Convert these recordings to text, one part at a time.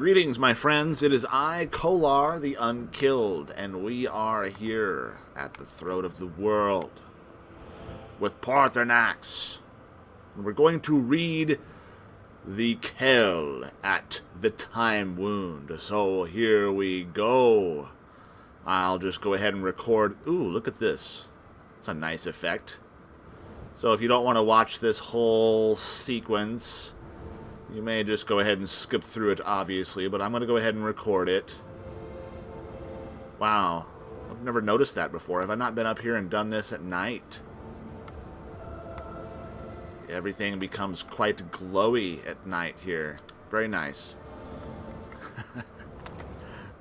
Greetings, my friends. It is I, Kohlar, the Unkilled, and we are here at the throat of the world with Parthenax. And we're going to read the Kell at the Time Wound. So here we go. I'll just go ahead and record. Ooh, look at this. It's a nice effect. So if you don't want to watch this whole sequence, you may just go ahead and skip through it, obviously, but I'm going to go ahead and record it. Wow. I've never noticed that before. Have I not been up here and done this at night? Everything becomes quite glowy at night here. Very nice.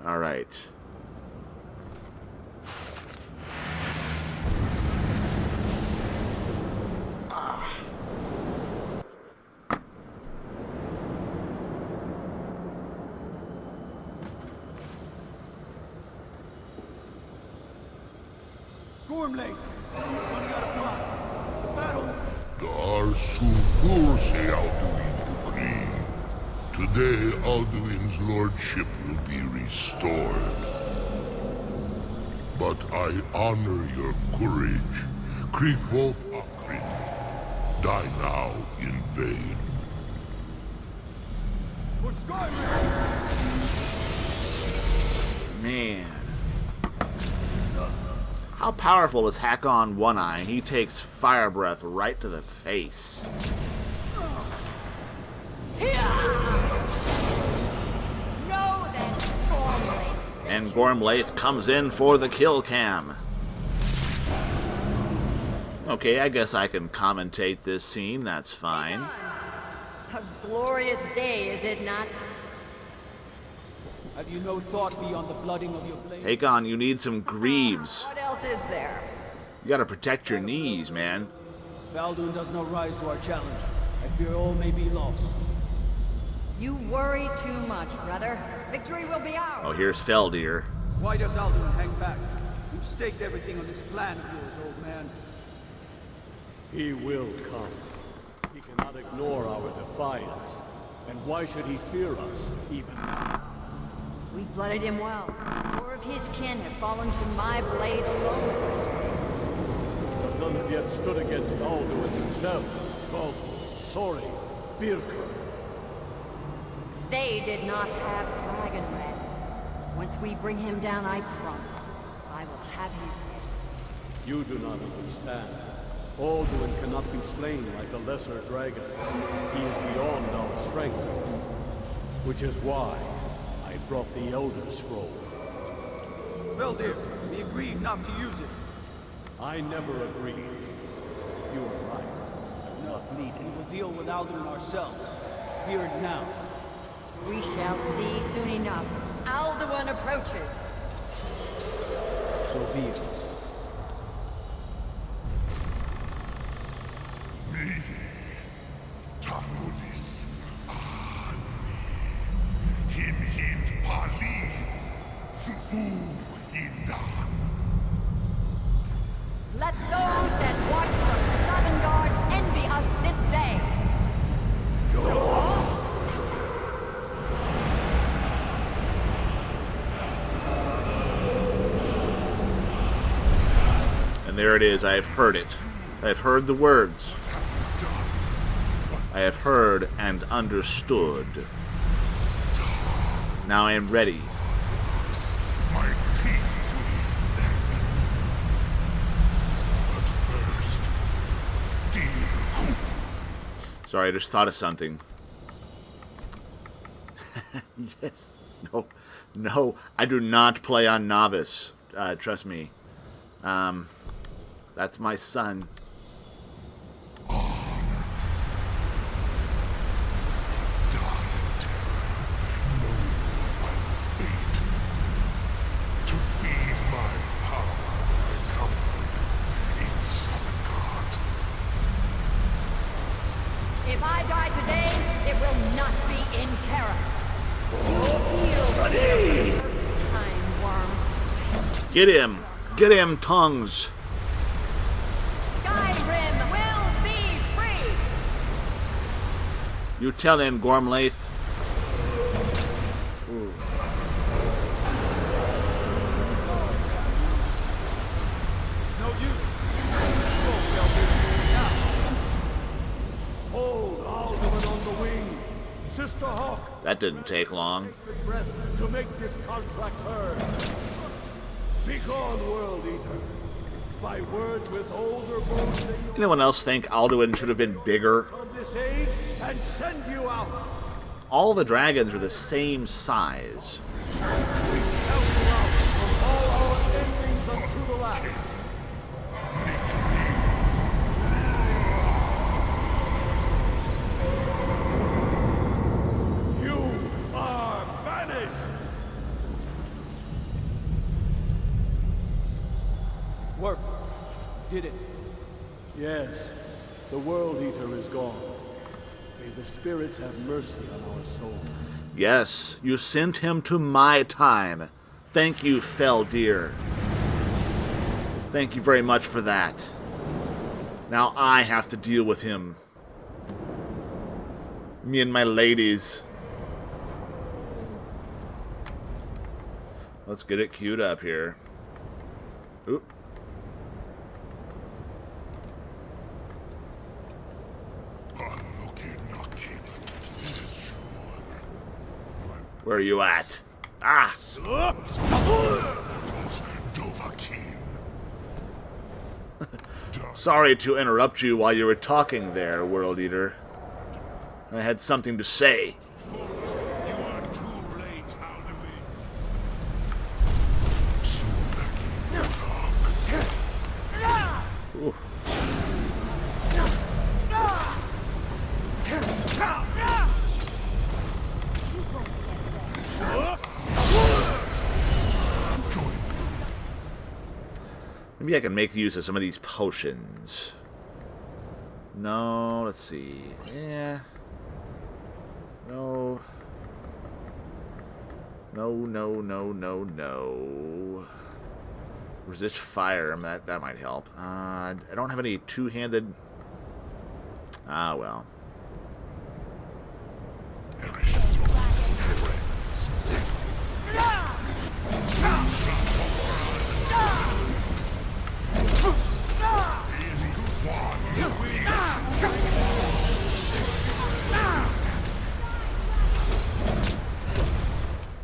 Alright. Running out of time. The battle. Alduin decree. Today, Alduin's lordship will be restored. But I honor your courage. Kriegwolf Akrin. Die now in vain. For Skyrim! Man. How powerful is Hakon One Eye? He takes fire breath right to the face. And Gormlaith comes in for the kill cam. Okay, I guess I can commentate this scene. That's fine. A glorious day, is it not? Have you no thought beyond the blooding of your blade? Hakon, you need some greaves. What else is there? You gotta protect your knees, man. If Alduin does not rise to our challenge, I fear all may be lost. You worry too much, brother. Victory will be ours. Oh, here's Feldir. Why does Alduin hang back? You've staked everything on this plan of yours, old man. He will come. He cannot ignore our defiance. And why should he fear us, even now? We blooded him well. Four of his kin have fallen to my blade alone. But none have yet stood against Alduin himself. Called Sori, Birka. They did not have Dragonborn. Once we bring him down, I promise, I will have his head. You do not understand. Alduin cannot be slain like a lesser dragon. He is beyond our strength. Which is why I brought the Elder Scroll. Feldir, we agreed not to use it. I never agreed. You are right. I'm not needed. We will deal with Alduin ourselves. Fear it now. We shall see soon enough. Alduin approaches. So be it. Tanodis Ani. Him hint Pali. Su'u Hindan. Let those that watch from Sovngarde envy us this day. And there it is. I have heard it. I have heard the words. I have heard and understood. Now I am ready. My teeth to his neck. But first, deal who? Sorry, I just thought of something. Yes. No. No. I do not play on Novice. Trust me. That's my son. If I die today, it will not be in terror. First time, worm. Get him! Get him, tongues! Skyrim will be free! You tell him, Gormlaith. Mr. Hawk, That didn't take long. breath to make this contract heard. Begone, World Eater. My words with older bones than you Anyone else think Alduin should have been bigger? from this age and send you out. All the dragons are the same size. We count you out from all our endings unto the last. You are banished. Work. Did it. Yes, the World Eater is gone. May the spirits have mercy on our souls. Yes, you sent him to my time. Thank you, Fell Deer. Thank you very much for that. Now I have to deal with him. Me and my ladies. Let's get it queued up here. Oop. Where are you at? Ah! Sorry to interrupt you while you were talking there, World Eater. I had something to say. You are too late, Alduin. Ooh. Maybe I can make use of some of these potions. No, let's see. Yeah. No. No. Resist fire. That might help. I don't have any two-handed. Ah, well.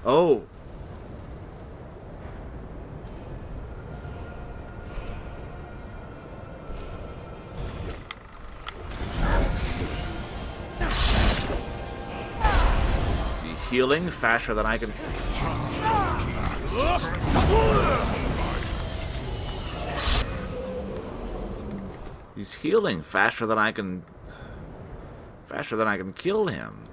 Oh. Is he healing faster than I can? He's healing faster than I can. Faster than I can kill him.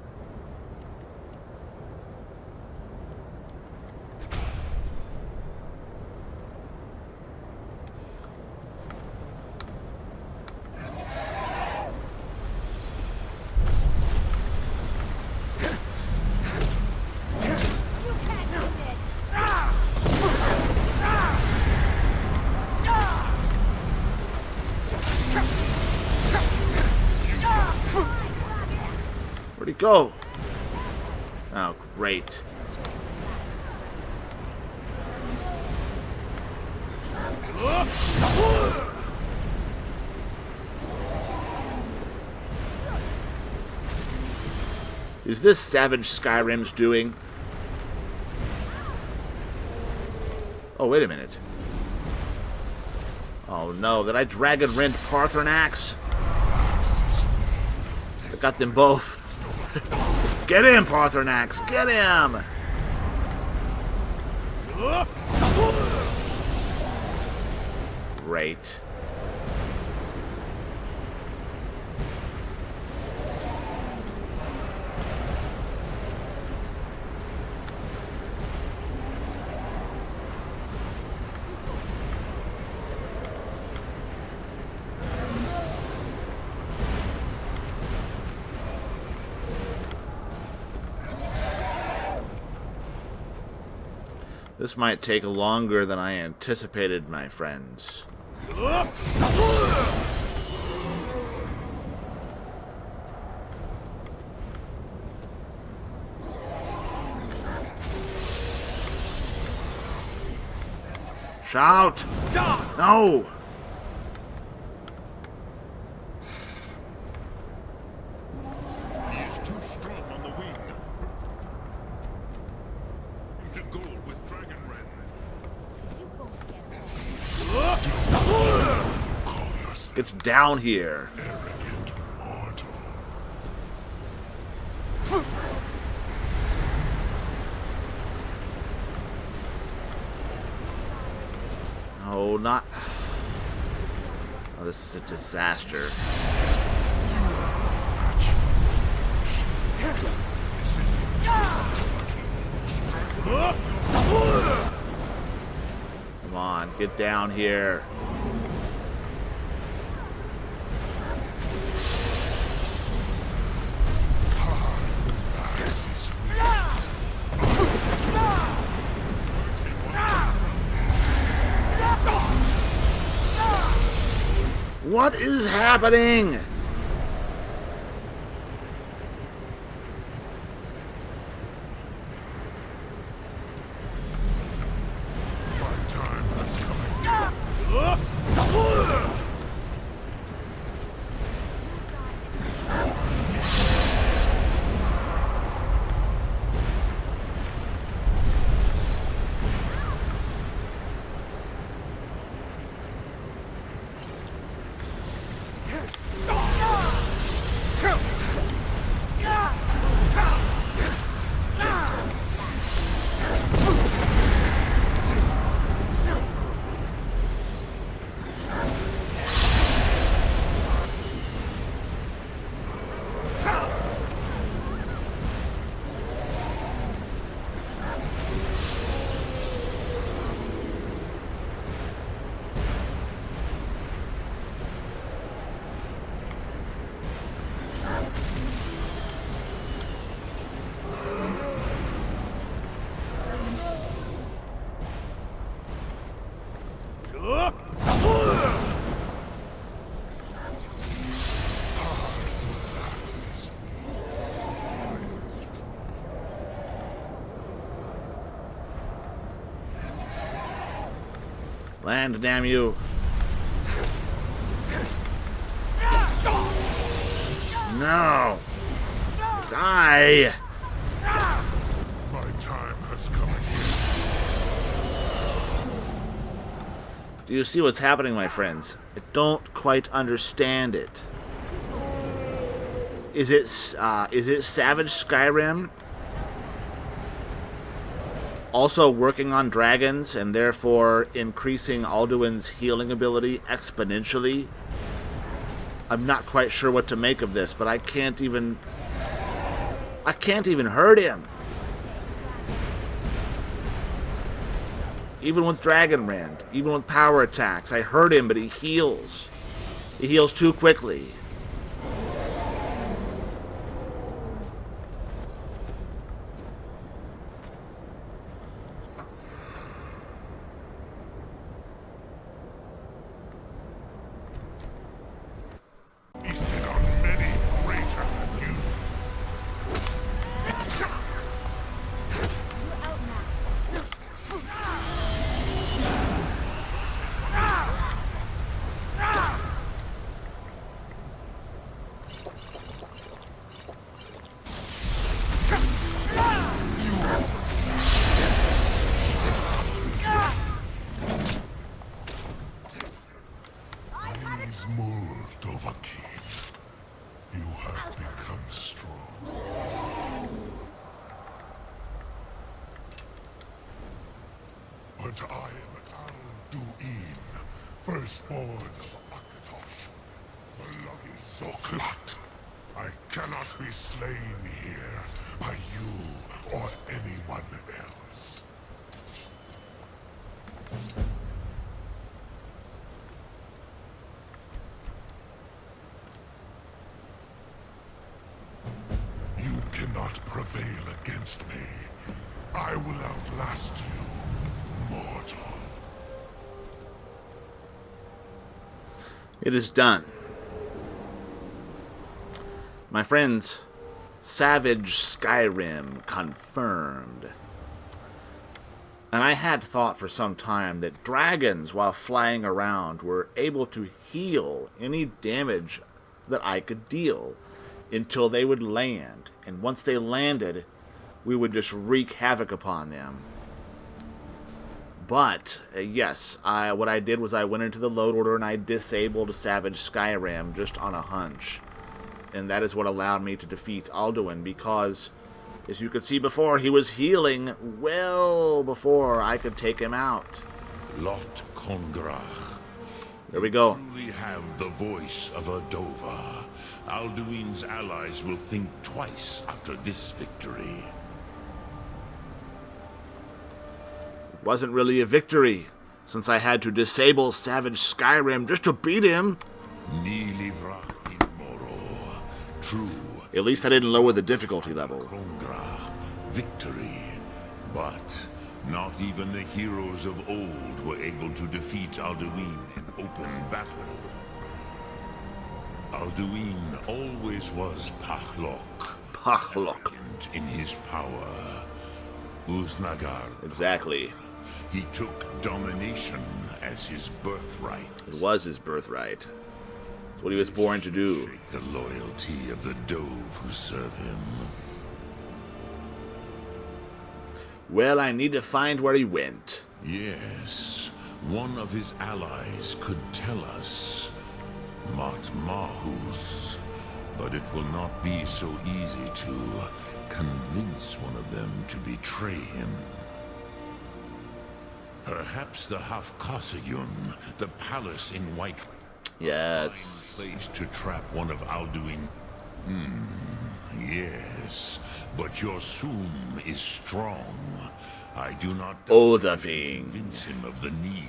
Where'd he go? Oh, great. Is this Savage Skyrim's doing? Oh, wait a minute. Oh no, did I dragon rend Parthenax? I got them both. Get him, Parthenax! Get him! Great. This might take longer than I anticipated, my friends. Shout! No! He is too strong on the wind. Get down here. Arrogant mortal. Oh, not... Oh, this is a disaster. Come on, get down here. What is happening? My time has come. Land, damn you. No. Die. My time has come again. Do you see what's happening, my friends? I don't quite understand it. Is it Savage Skyrim also working on dragons and therefore increasing Alduin's healing ability exponentially? I'm not quite sure what to make of this, but I can't even hurt him. Even with Dragon Rend, even with power attacks, I hurt him, but he heals. He heals too quickly. Feasted on many greater than you. Please mold Dovahkiin. You have become strong. But I am Alduin, firstborn of Akatosh, the lucky Zoklat. I cannot be slain here by you or anyone else. You cannot prevail against me. I will outlast you, mortal. It is done. My friends, Savage Skyrim confirmed. And I had thought for some time that dragons, while flying around, were able to heal any damage that I could deal until they would land. And once they landed, we would just wreak havoc upon them. But, yes, what I did was I went into the load order and I disabled Savage Skyrim just on a hunch. And that is what allowed me to defeat Alduin, because, as you could see before, he was healing well before I could take him out. Lot Kongrach. There we go. We have the voice of Adova. Alduin's allies will think twice after this victory. It wasn't really a victory, since I had to disable Savage Skyrim just to beat him. True. At least I didn't lower the difficulty level. Kongra, victory. But not even the heroes of old were able to defeat Alduin in open battle. Alduin always was Pachlok. Pachlok. In his power. Uznagar. Exactly. He took domination as his birthright. It was his birthright. It's what he was born to do. The loyalty of the Dove who serve him. Well, I need to find where he went. Yes, one of his allies could tell us. Matmahus. But it will not be so easy to convince one of them to betray him. Perhaps the Hafkasayun, the palace in White... Yes. Fine place to trap one of Alduin. Yes, but your Sum is strong. I do not convince him of the need.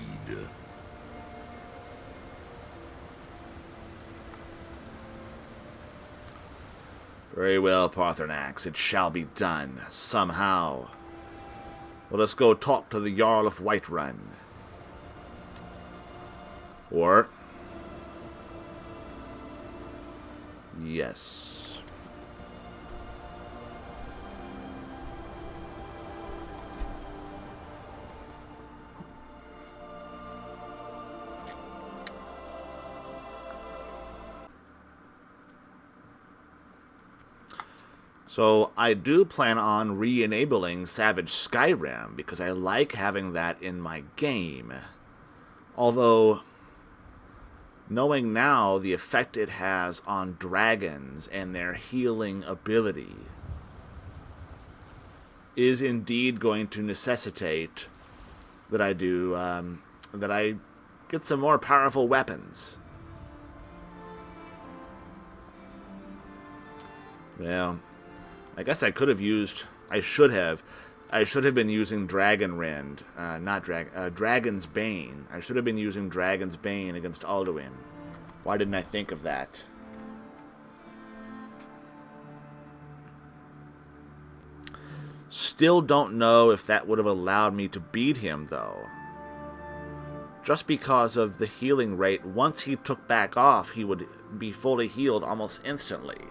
Very well, Paarthurnax. It shall be done, somehow. Let us go talk to the Jarl of Whiterun. Or... yes. So I do plan on re-enabling Savage Skyrim because I like having that in my game. Although, knowing now the effect it has on dragons and their healing ability is indeed going to necessitate that I do, that I get some more powerful weapons. Well, I guess I could have used, I should have been using Dragon's Bane. I should have been using Dragon's Bane against Alduin. Why didn't I think of that? Still don't know if that would have allowed me to beat him, though. Just because of the healing rate, once he took back off, he would be fully healed almost instantly.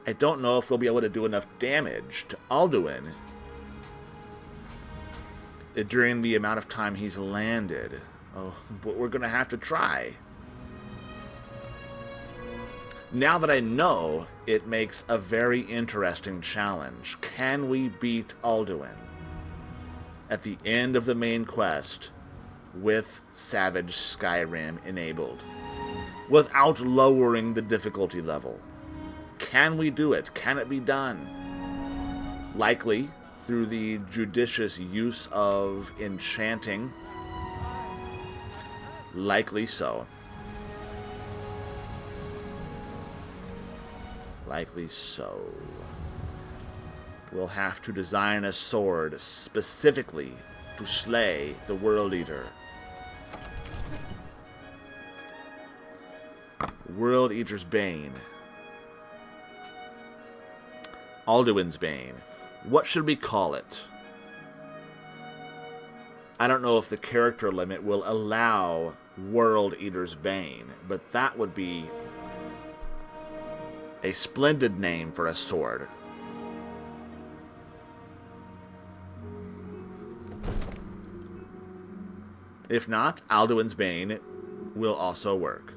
I don't know if we'll be able to do enough damage to Alduin during the amount of time he's landed. Oh, but we're going to have to try. Now that I know, it makes a very interesting challenge. Can we beat Alduin at the end of the main quest with Savage Skyrim enabled without lowering the difficulty level? Can we do it? Can it be done? Likely through the judicious use of enchanting. Likely so. Likely so. We'll have to design a sword specifically to slay the World Eater. World Eater's Bane. Alduin's Bane. What should we call it? I don't know if the character limit will allow World Eater's Bane, but that would be a splendid name for a sword. If not, Alduin's Bane will also work.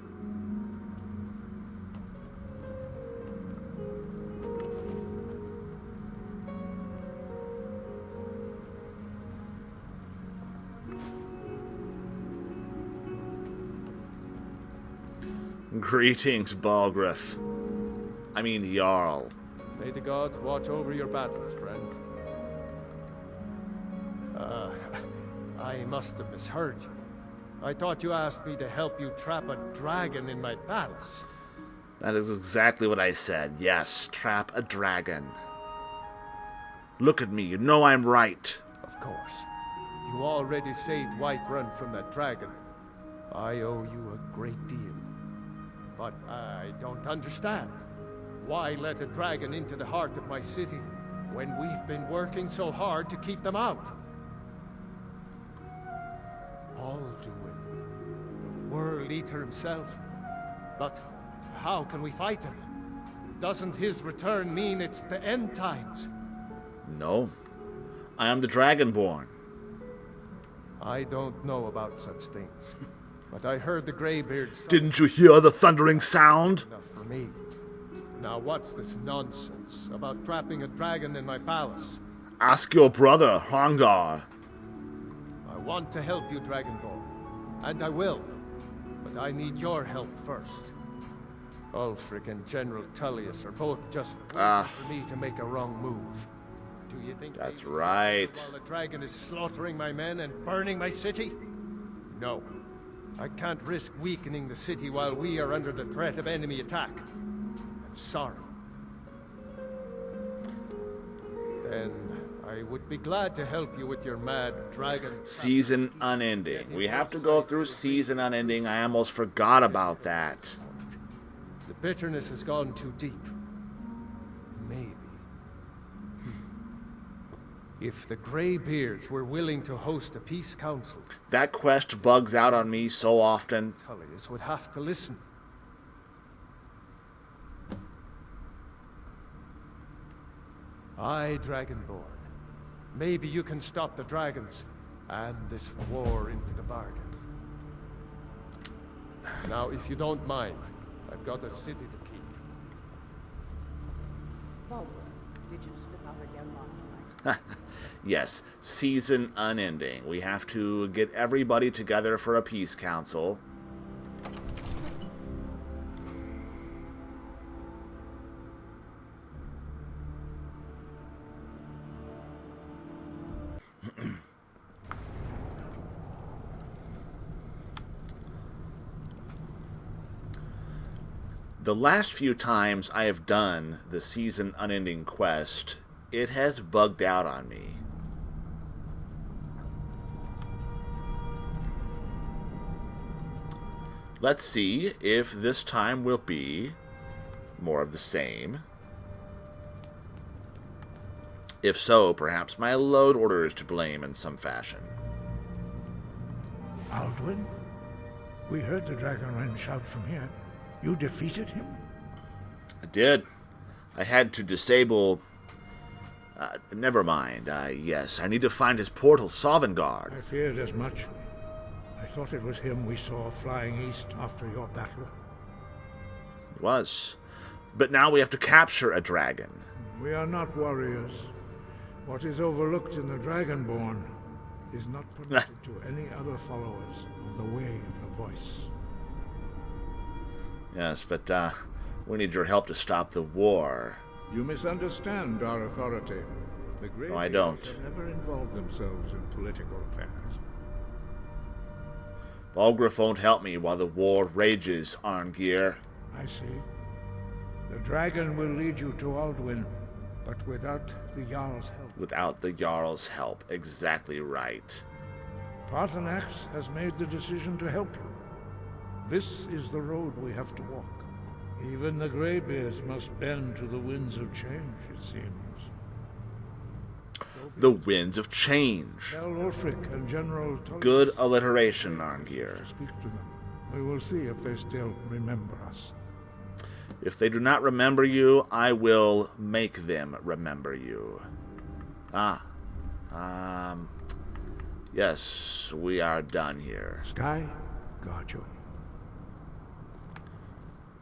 Greetings, Balgriff. I mean, Jarl. May the gods watch over your battles, friend. I must have misheard you. I thought you asked me to help you trap a dragon in my palace. That is exactly what I said. Yes, trap a dragon. Look at me, you know I'm right. Of course. You already saved Whiterun from that dragon. I owe you a great deal. But I don't understand. Why let a dragon into the heart of my city when we've been working so hard to keep them out? Alduin, the World Eater himself. But how can we fight him? Doesn't his return mean it's the end times? No. I am the Dragonborn. I don't know about such things. But I heard the Greybeards... Didn't you hear the thundering sound? Enough for me. Now what's this nonsense about trapping a dragon in my palace? Ask your brother, Hrongar. I want to help you, Dragonborn. And I will. But I need your help first. Ulfric and General Tullius are both just waiting for me to make a wrong move. Do you think That's maybe right. while the dragon is slaughtering my men and burning my city? No. I can't risk weakening the city while we are under the threat of enemy attack. I'm sorry. Then I would be glad to help you with your mad dragon... Season unending. We have to go through season unending. I almost forgot about that. The bitterness has gone too deep. Maybe. If the Greybeards were willing to host a peace council... That quest bugs out on me so often. Tullius would have to listen. Aye, Dragonborn. Maybe you can stop the dragons, and this war into the bargain. Now, if you don't mind, I've got a city to keep. Balgriff, did you slip out again last night? Yes, season unending. We have to get everybody together for a peace council. The last few times I have done the season unending quest, it has bugged out on me. Let's see if this time will be more of the same. If so, perhaps my load order is to blame in some fashion. Alduin? We heard the Dragonborn shout from here. You defeated him? I did. I had to disable... never mind. Yes, I need to find his portal, Sovngarde. I feared as much. I thought it was him we saw flying east after your battle. It was. But now we have to capture a dragon. We are not warriors. What is overlooked in the Dragonborn is not permitted to any other followers of the Way of the Voice. Yes, but we need your help to stop the war. You misunderstand our authority. The Grey No, I don't. Beards have never involved themselves in political affairs. Balgriff won't help me while the war rages, Arngeir. I see. The dragon will lead you to Alduin, but without the Jarl's help. Without the Jarl's help. Exactly right. Paarthurnax has made the decision to help you. This is the road we have to walk. Even the Greybeards must bend to the winds of change, it seems. The winds of change. Tell Ulfric and General Tullius Good alliteration, Arngeir. to speak to them. We will see if they still remember us. If they do not remember you, I will make them remember you. Yes, we are done here. Sky, guard you.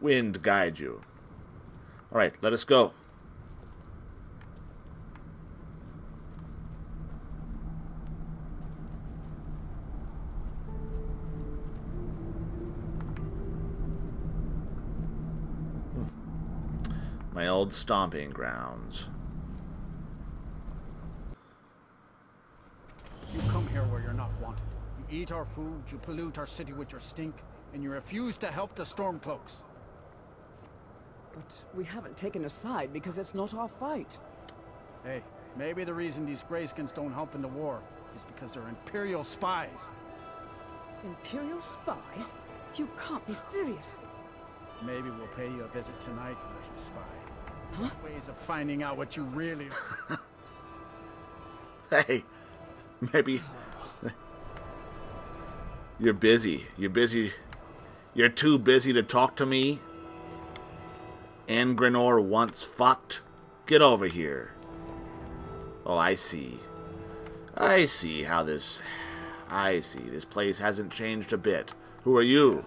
Wind guide you. All right, let us go. My old stomping grounds. You come here where you're not wanted. You eat our food, you pollute our city with your stink, and you refuse to help the Stormcloaks. But we haven't taken a side because it's not our fight. Hey, maybe the reason these Greyskins don't help in the war is because they're Imperial spies. Imperial spies? You can't be serious. Maybe we'll pay you a visit tonight, little spy. Huh? Ways of finding out what you really are. Hey, maybe... You're busy. You're busy. You're too busy to talk to me? Angrenor once fucked? Get over here. Oh, I see. I see how this... I see. This place hasn't changed a bit. Who are you?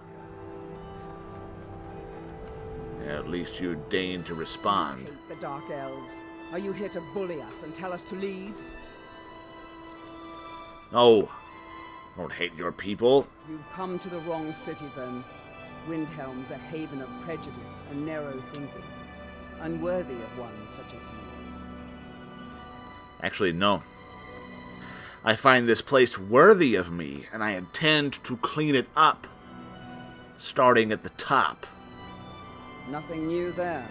At least you deign to respond. You hate the Dark Elves. Are you here to bully us and tell us to leave? No. I don't hate your people. You've come to the wrong city, then. Windhelm's a haven of prejudice and narrow thinking. Unworthy of one such as you. Actually, no. I find this place worthy of me, and I intend to clean it up. Starting at the top. Nothing new there.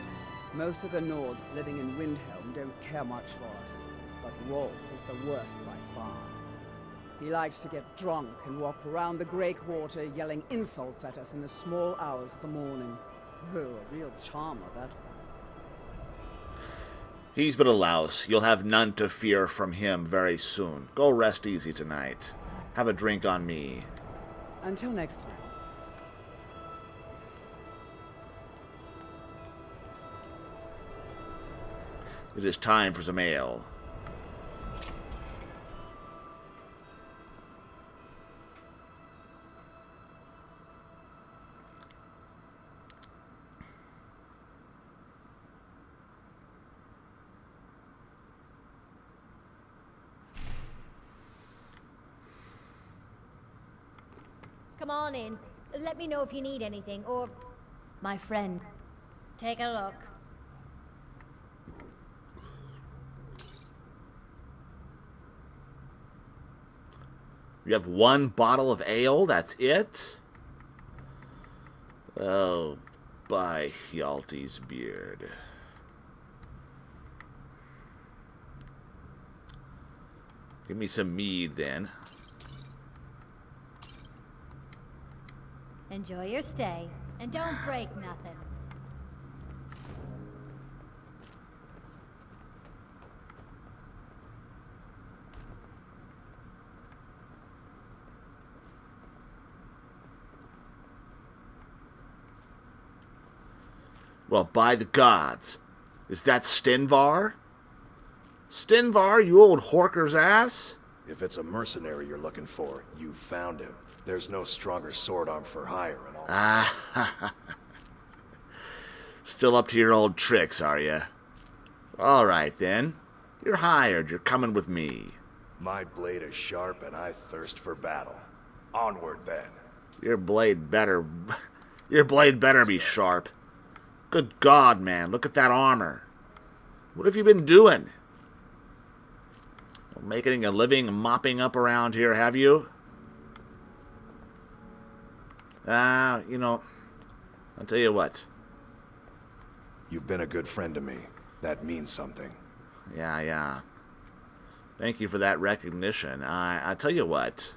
Most of the Nords living in Windhelm don't care much for us. But Rolf is the worst by far. He likes to get drunk and walk around the Greywater yelling insults at us in the small hours of the morning. Oh, a real charmer, that one. He's but a louse. You'll have none to fear from him very soon. Go rest easy tonight. Have a drink on me. Until next time. It is time for some ale. Come on in. Let me know if you need anything, or... My friend. Take a look. You have one bottle of ale? That's it? Oh, by Hjalti's beard. Give me some mead, then. Enjoy your stay, and don't break nothing. Well, by the gods. Is that Stenvar? Stenvar, you old horker's ass? If it's a mercenary you're looking for, you found him. There's no stronger sword arm for hire and all. Ah, still up to your old tricks, are you? All right, then. You're hired. You're coming with me. My blade is sharp and I thirst for battle. Onward, then. Your blade better be sharp. Good God, man, look at that armor. What have you been doing? Making a living mopping up around here, have you? You know, I'll tell you what. You've been a good friend to me. That means something. Yeah. Thank you for that recognition. I tell you what.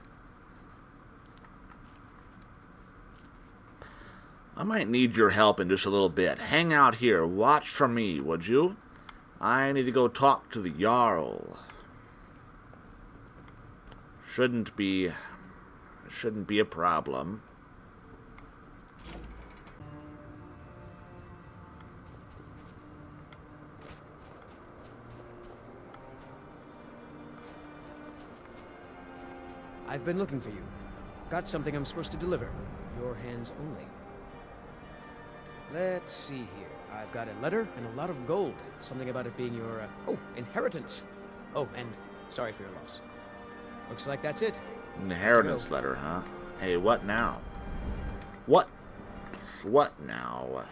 I might need your help in just a little bit. Hang out here. Watch for me, would you? I need to go talk to the Jarl. Shouldn't be a problem. I've been looking for you. Got something I'm supposed to deliver. Your hands only. Let's see here. I've got a letter and a lot of gold. Something about it being your, inheritance. Oh, and sorry for your loss. Looks like that's it. Inheritance letter, huh? Hey, what now? What now?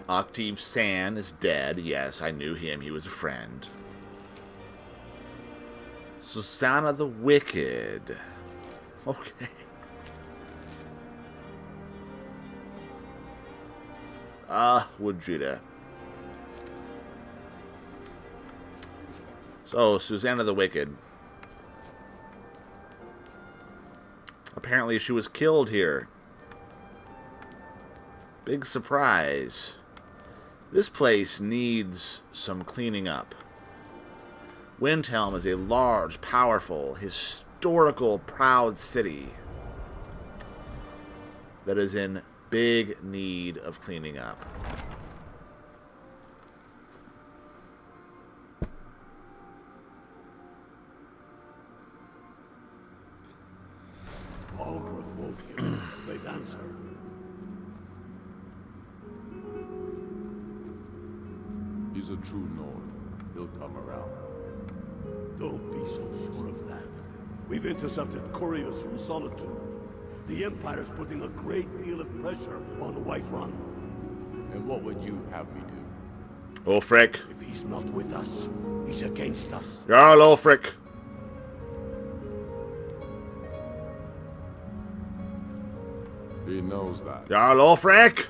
Octave San is dead. Yes, I knew him. He was a friend. Susanna the Wicked. Okay. Wujita. So, Susanna the Wicked. Apparently she was killed here. Big surprise. This place needs some cleaning up. Windhelm is a large, powerful, historical, proud city that is in big need of cleaning up. Algrove won't hear us. They'd answer. He's a true Nord. He'll come around. Don't be so sure of that. We've intercepted couriers from Solitude. The Empire's putting a great deal of pressure on Whiterun. And what would you have me do? Ulfric. If he's not with us, he's against us. Jarl Ulfric. He knows that. Jarl Ulfric.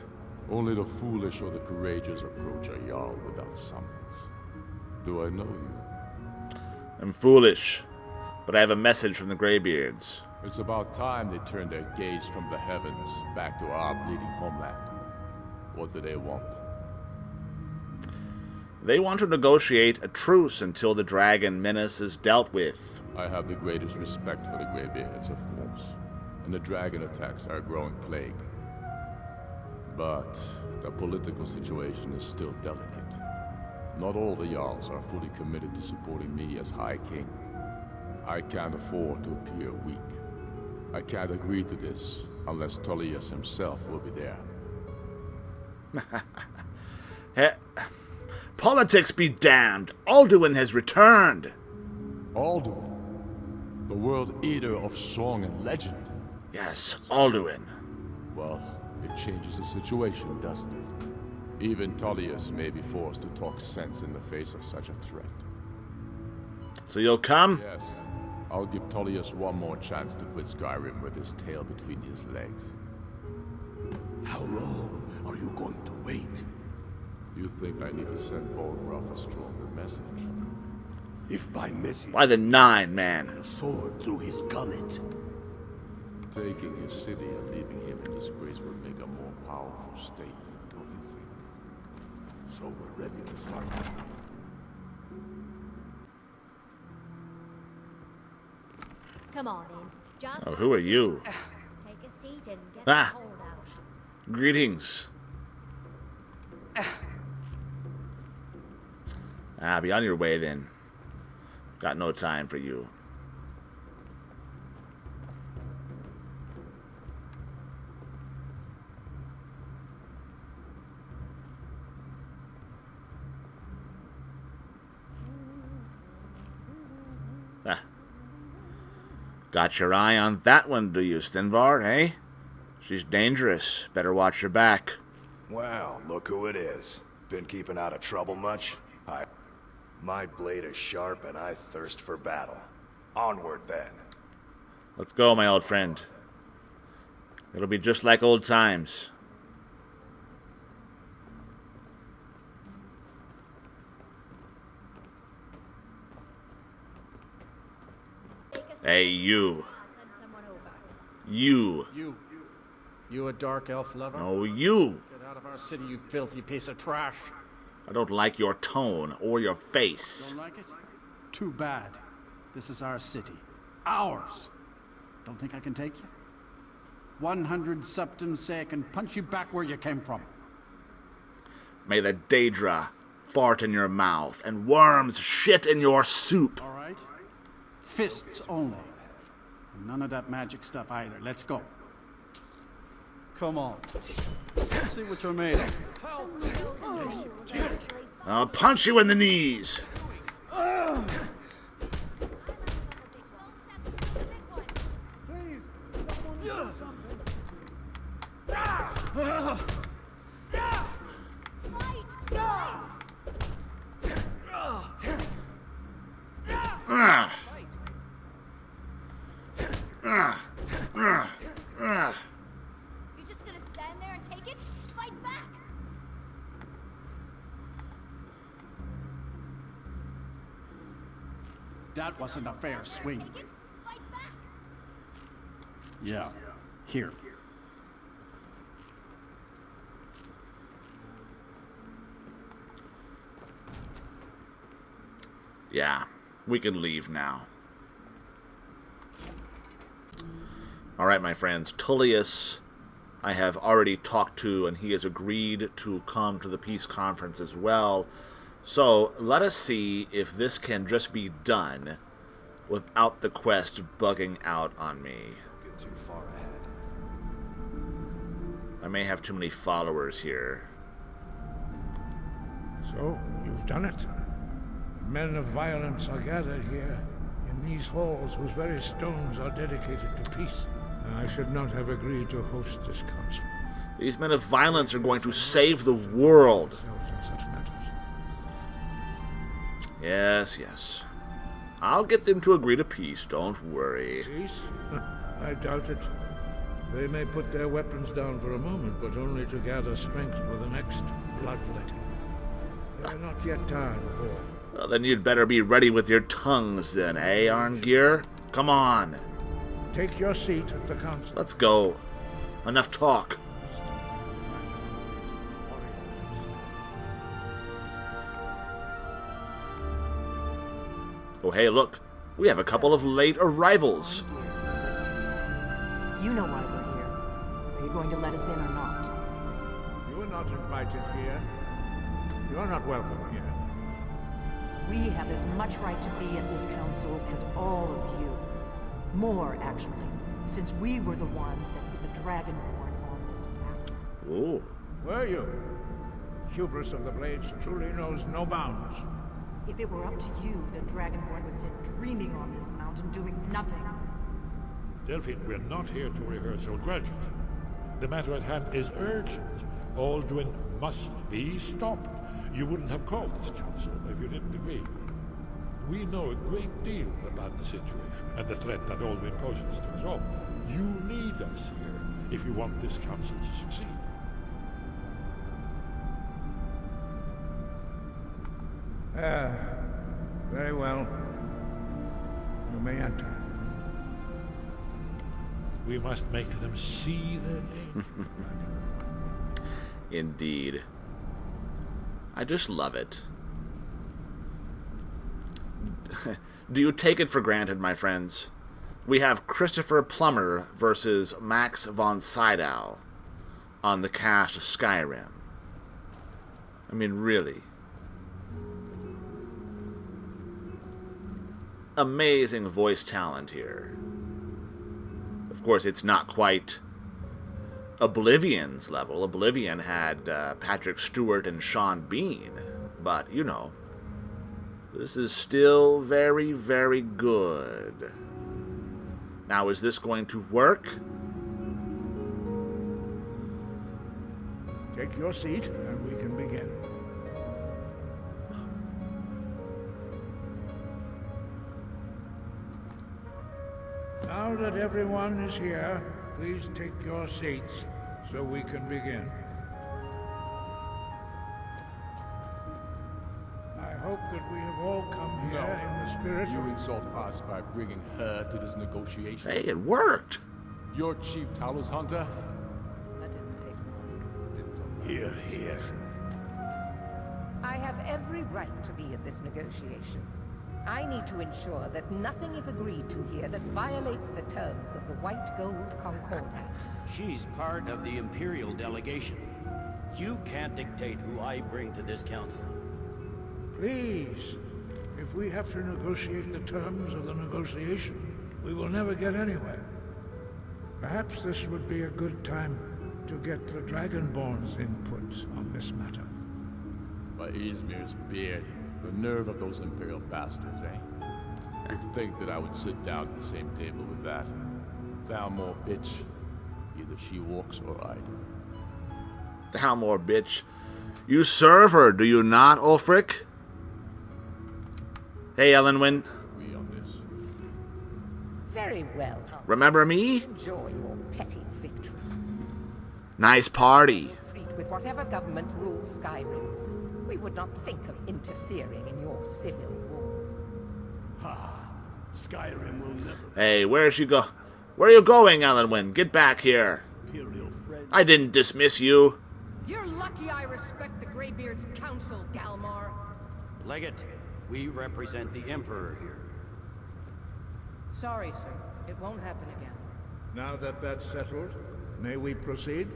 Only the foolish or the courageous approach a Jarl without summons. Do I know you? I'm foolish, but I have a message from the Greybeards. It's about time they turned their gaze from the heavens back to our bleeding homeland. What do they want? They want to negotiate a truce until the dragon menace is dealt with. I have the greatest respect for the Greybeards, of course. And the dragon attacks are a growing plague. But the political situation is still delicate. Not all the Jarls are fully committed to supporting me as High King. I can't afford to appear weak. I can't agree to this unless Tullius himself will be there. Politics be damned! Alduin has returned! Alduin? The World Eater of song and legend? Yes, Alduin. Well, it changes the situation, doesn't it? Even Tullius may be forced to talk sense in the face of such a threat. So you'll come? Yes. I'll give Tullius one more chance to quit Skyrim with his tail between his legs. How long are you going to wait? You think I need to send Bolgraf a stronger message? If by message... By the Nine, man. A sword through his gullet. Taking his city and leaving him in disgrace would make a more powerful statement, don't you think? So we're ready to start. Come on in. Just Oh, who are you? take a seat and get Ah. the cold out. Greetings. Be on your way then. Got no time for you. Got your eye on that one, do you, Stenvar, eh? She's dangerous. Better watch your back. Well, look who it is. Been keeping out of trouble much? My blade is sharp and I thirst for battle. Onward, then. Let's go, my old friend. It'll be just like old times. Hey, you. You. You a dark elf lover? No, you. Get out of our city, you filthy piece of trash. I don't like your tone or your face. Don't like it? Too bad. This is our city. Ours. Don't think I can take you? 100 septims say I can punch you back where you came from. May the Daedra fart in your mouth and worms shit in your soup. All right? Fists only. And none of that magic stuff either. Let's go. Come on. Let's see what you're made of. I'll punch you in the knees. You just gonna stand there and take it? Fight back! That wasn't a fair swing. Yeah, here. Yeah, we can leave now. Alright, my friends. Tullius, I have already talked to, and he has agreed to come to the peace conference as well. So, let us see if this can just be done without the quest bugging out on me. Get too far ahead. I may have too many followers here. So, you've done it. Men of violence are gathered here, in these halls whose very stones are dedicated to peace. I should not have agreed to host this council. These men of violence are going to save the world. Yes, yes. I'll get them to agree to peace, don't worry. Peace? I doubt it. They may put their weapons down for a moment, but only to gather strength for the next bloodletting. They are not yet tired of war. Well, then you'd better be ready with your tongues then, eh, Arngeir? Come on. Take your seat at the council. Let's go. Enough talk. Oh, hey, look. We have a couple of late arrivals. You know why we're here. Are you going to let us in or not? You are not invited here. You are not welcome here. We have as much right to be at this council as all of you. More, actually, since we were the ones that put the Dragonborn on this path. Ooh. Were you? Hubris of the Blades truly knows no bounds. If it were up to you, the Dragonborn would sit dreaming on this mountain doing nothing. Delphine, we're not here to rehearse old grudges. The matter at hand is urgent. Alduin must be stopped. You wouldn't have called this council if you didn't agree. We know a great deal about the situation and the threat that Alduin poses to us all. You need us here if you want this council to succeed. Very well. You may enter. We must make them see their name. Indeed. I just love it. Do you take it for granted, my friends? We have Christopher Plummer versus Max von Sydow on the cast of Skyrim. I mean, really. Amazing voice talent here. Of course, it's not quite Oblivion's level. Oblivion had Patrick Stewart and Sean Bean, but, you know, this is still very, very good. Now, is this going to work? Take your seat, and we can begin. Now that everyone is here, please take your seats so we can begin. I hope that we have all come here in the spirit You of... insult us by bringing her to this negotiation. Hey, it worked. Your chief Talos hunter? That didn't take long. Here, here. I have every right to be at this negotiation. I need to ensure that nothing is agreed to here that violates the terms of the White Gold Concordat. She's part of the Imperial delegation. You can't dictate who I bring to this council. Please, if we have to negotiate the terms of the negotiation, we will never get anywhere. Perhaps this would be a good time to get the Dragonborn's input on this matter. By Izmir's beard, the nerve of those Imperial bastards, eh? You'd think that I would sit down at the same table with that Thalmor bitch. Either she walks or I do. Thalmor bitch. You serve her, do you not, Ulfric? Hey, Elenwyn. We on Very well. Remember me? Enjoy your petty victory. Nice party. Treat with whatever government rules Skyrim. We would not think of interfering in your civil war. Ha! Skyrim will never... Hey, where are you going, Alduin? Get back here. I didn't dismiss you. You're lucky I respect the Greybeard's counsel, Galmar. Legate, we represent the Emperor here. Sorry, sir. It won't happen again. Now that that's settled, may we proceed?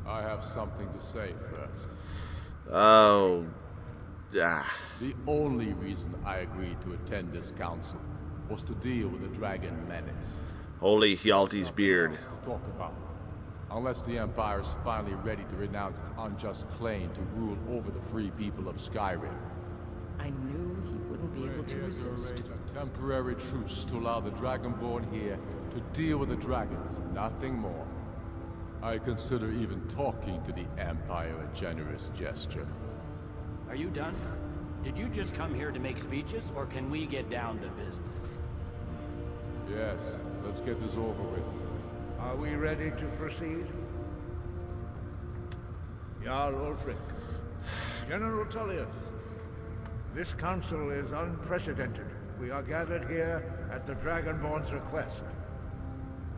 I have something to say first. Oh. The only reason I agreed to attend this council was to deal with the dragon menace. Holy Hjalti's beard. To talk about. Unless the Empire is finally ready to renounce its unjust claim to rule over the free people of Skyrim. I knew he wouldn't be able to resist. A temporary truce to allow the Dragonborn here to deal with the dragons, nothing more. I consider even talking to the Empire a generous gesture. Are you done? Did you just come here to make speeches, or can we get down to business? Yes, let's get this over with. Are we ready to proceed? Jarl Ulfric, General Tullius, this council is unprecedented. We are gathered here at the Dragonborn's request.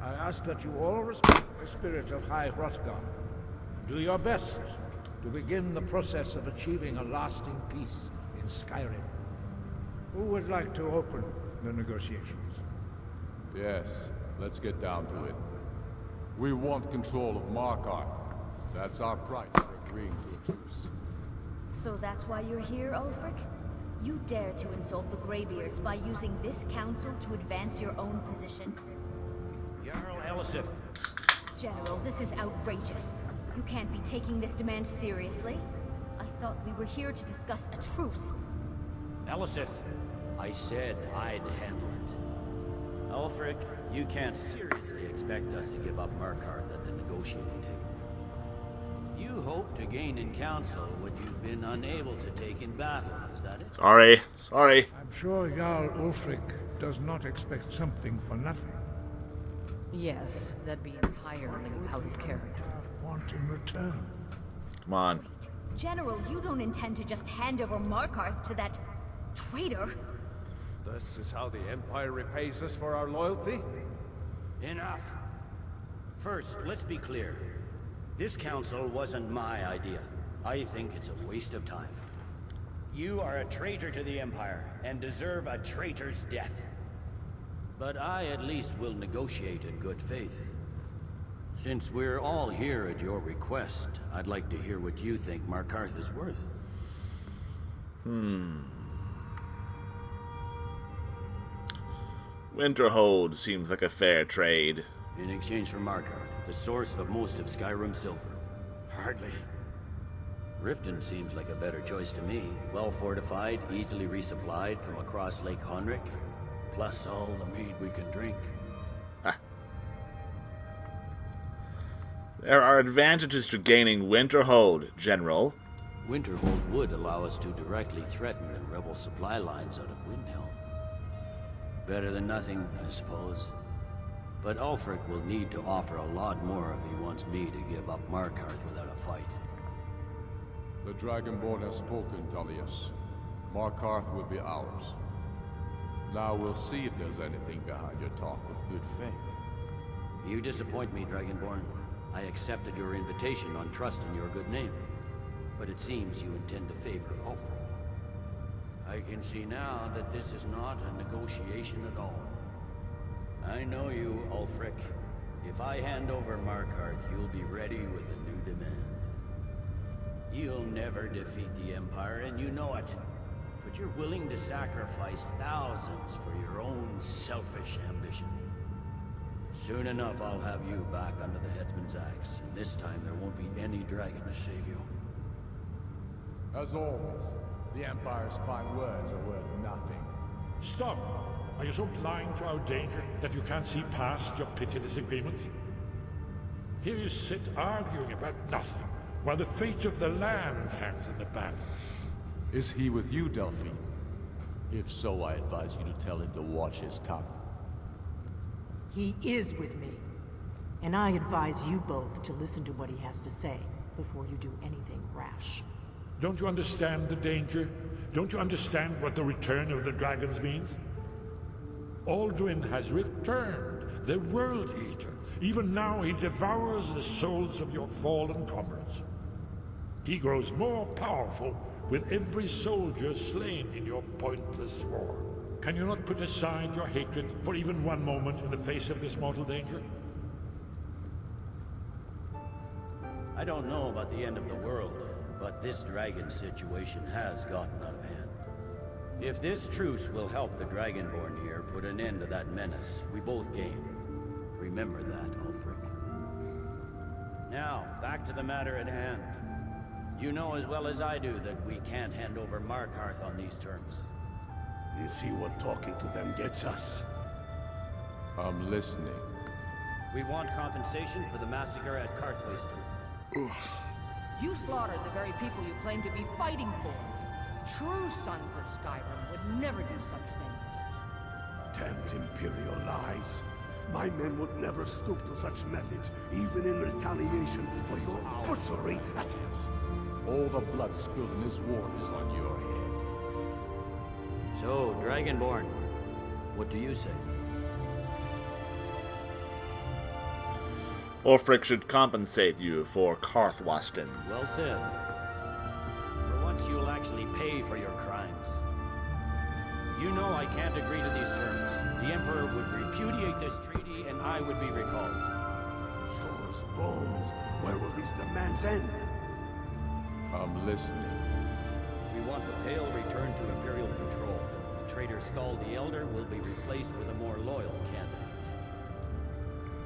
I ask that you all respect the spirit of High Hrothgar. Do your best to begin the process of achieving a lasting peace in Skyrim. Who would like to open the negotiations? Yes, let's get down to it. We want control of Markarth. That's our price for agreeing to a truce. So that's why you're here, Ulfric? You dare to insult the Greybeards by using this council to advance your own position? Jarl Elisif. General, this is outrageous. You can't be taking this demand seriously. I thought we were here to discuss a truce. Elisif, I said I'd handle it. Ulfric, you can't seriously expect us to give up Markarth at the negotiating table. You hope to gain in council what you've been unable to take in battle, is that it? Sorry. I'm sure Jarl Ulfric does not expect something for nothing. Yes, that'd be entirely out of character. Want in return? Come on. General, you don't intend to just hand over Markarth to that traitor? This is how the Empire repays us for our loyalty? Enough. First, let's be clear. This council wasn't my idea. I think it's a waste of time. You are a traitor to the Empire, and deserve a traitor's death. But I at least will negotiate in good faith. Since we're all here at your request, I'd like to hear what you think Markarth is worth. Winterhold seems like a fair trade. In exchange for Markarth, the source of most of Skyrim's silver. Hardly. Riften seems like a better choice to me. Well fortified, easily resupplied from across Lake Honric. Plus all the mead we can drink. There are advantages to gaining Winterhold, General. Winterhold would allow us to directly threaten the rebel supply lines out of Windhelm. Better than nothing, I suppose. But Ulfric will need to offer a lot more if he wants me to give up Markarth without a fight. The Dragonborn has spoken, Tullius. Markarth will be ours. Now we'll see if there's anything behind your talk with good faith. You disappoint me, Dragonborn. I accepted your invitation on trust in your good name. But it seems you intend to favor Ulfric. I can see now that this is not a negotiation at all. I know you, Ulfric. If I hand over Markarth, you'll be ready with a new demand. You'll never defeat the Empire, and you know it. But you're willing to sacrifice thousands for your own selfish ambition. Soon enough, I'll have you back under the headsman's axe, and this time there won't be any dragon to save you. As always, the Empire's fine words are worth nothing. Stop! Are you so blind to our danger that you can't see past your pitiless agreement? Here you sit arguing about nothing, while the fate of the land hangs in the balance. Is he with you, Delphine? If so, I advise you to tell him to watch his tongue. He is with me. And I advise you both to listen to what he has to say before you do anything rash. Don't you understand the danger? Don't you understand what the return of the dragons means? Alduin has returned, the World Eater. Even now he devours the souls of your fallen comrades. He grows more powerful with every soldier slain in your pointless war. Can you not put aside your hatred for even one moment in the face of this mortal danger? I don't know about the end of the world, but this dragon situation has gotten out of hand. If this truce will help the Dragonborn here put an end to that menace, we both gain. Remember that, Ulfric. Now, back to the matter at hand. You know as well as I do that we can't hand over Markarth on these terms. You see what talking to them gets us? I'm listening. We want compensation for the massacre at Karthwasten. You slaughtered the very people you claim to be fighting for. True sons of Skyrim would never do such things. Damned Imperial lies. My men would never stoop to such methods, even in retaliation for your butchery at... All the blood spilled in this war is on your head. So, Dragonborn, what do you say? Ulfric should compensate you for Karthwasten. Well said. For once you'll actually pay for your crimes. You know I can't agree to these terms. The Emperor would repudiate this treaty and I would be recalled. Shores, bones, where will these demands end? I'm listening. We want the Pale returned to Imperial control. The traitor Skull the Elder will be replaced with a more loyal candidate.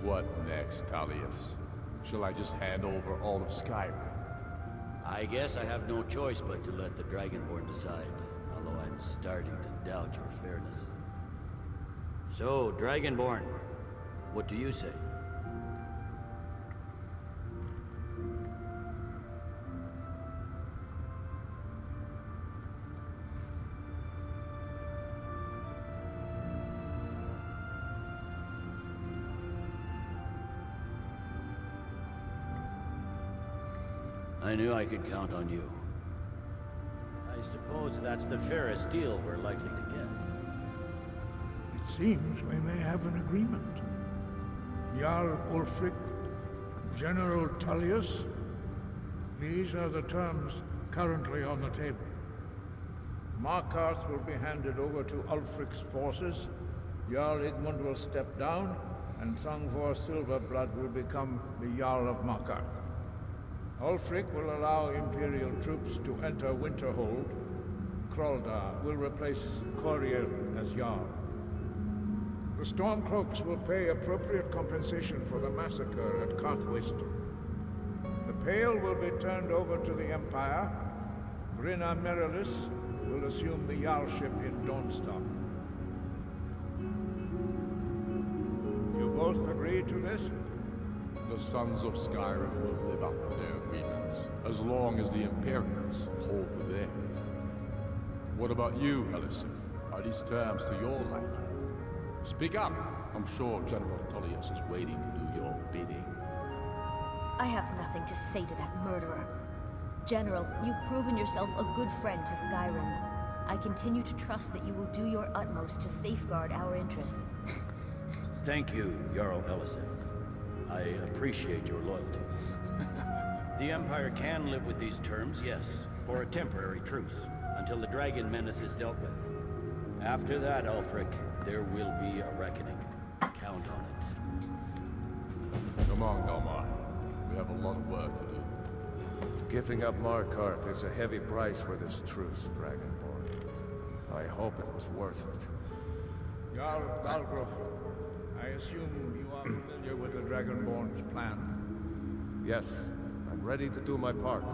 What next, Talius? Shall I just hand over all of Skyrim? I guess I have no choice but to let the Dragonborn decide, although I'm starting to doubt your fairness. So, Dragonborn, what do you say? I knew I could count on you. I suppose that's the fairest deal we're likely to get. It seems we may have an agreement. Jarl Ulfric, General Tullius, these are the terms currently on the table. Markarth will be handed over to Ulfric's forces, Jarl Igmund will step down, and Thangvor Silverblood will become the Jarl of Markarth. Ulfric will allow Imperial troops to enter Winterhold. Kraldar will replace Coriel as Jarl. The Stormcloaks will pay appropriate compensation for the massacre at Karthwasten. The Pale will be turned over to the Empire. Brynna Merilis will assume the Jarlship in Dawnstar. You both agree to this? The Sons of Skyrim will live up to their agreements, as long as the Imperials hold to theirs. What about you, Elisif? Are these terms to your liking? Speak up! I'm sure General Tullius is waiting to do your bidding. I have nothing to say to that murderer. General, you've proven yourself a good friend to Skyrim. I continue to trust that you will do your utmost to safeguard our interests. Thank you, Jarl Elisif. I appreciate your loyalty. The Empire can live with these terms, yes, for a temporary truce, until the dragon menace is dealt with. After that, Ulfric, there will be a reckoning. Count on it. Come on, Galmar. We have a lot of work to do. Giving up Markarth is a heavy price for this truce, Dragonborn. I hope it was worth it. Jarl Galgruf, I assume you are familiar with the Dragonborn's plan. Yes, I'm ready to do my part.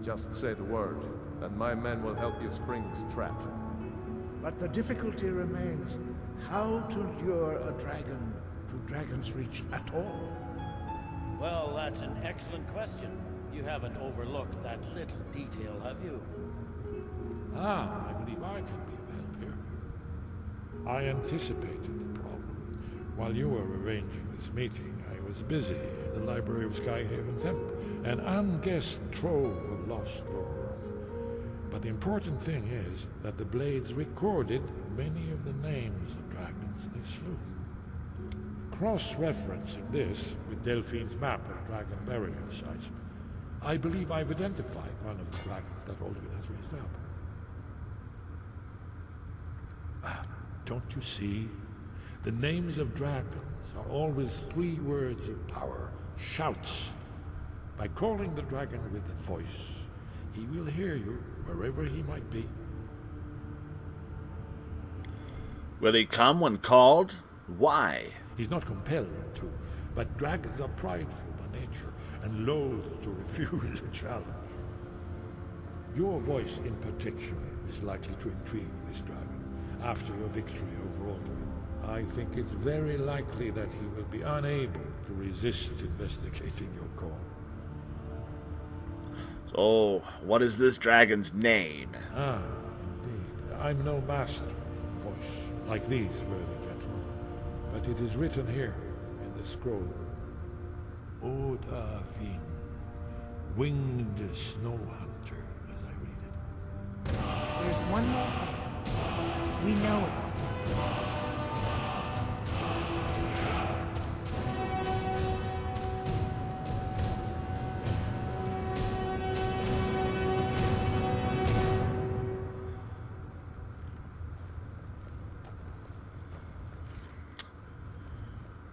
Just say the word, and my men will help you spring this trap. But the difficulty remains how to lure a dragon to Dragon's Reach at all. Well, that's an excellent question. You haven't overlooked that little detail, have you? I believe I can be of help here. I anticipated the problem. While you were arranging this meeting, I was busy in the library of Skyhaven Temple, an unguessed trove of lost lore. But the important thing is that the Blades recorded many of the names of dragons they slew. Cross-referencing this with Delphine's map of dragon burial sites, I believe I've identified one of the dragons that Alduin has raised up. Don't you see? The names of dragons are always 3 words of power, shouts. By calling the dragon with the voice, he will hear you wherever he might be. Will he come when called? Why? He's not compelled to, but dragons are prideful by nature and loath to refuse a challenge. Your voice in particular is likely to intrigue this dragon after your victory over Alduin. I think it's very likely that he will be unable to resist investigating your call. So, what is this dragon's name? Ah, indeed. I'm no master of voice, like these worthy gentlemen, but it is written here in the scroll. Odafin, winged snow hunter, as I read it. There's one more. We know it.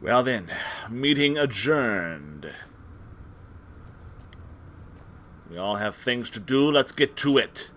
Well then, meeting adjourned. We all have things to do, let's get to it.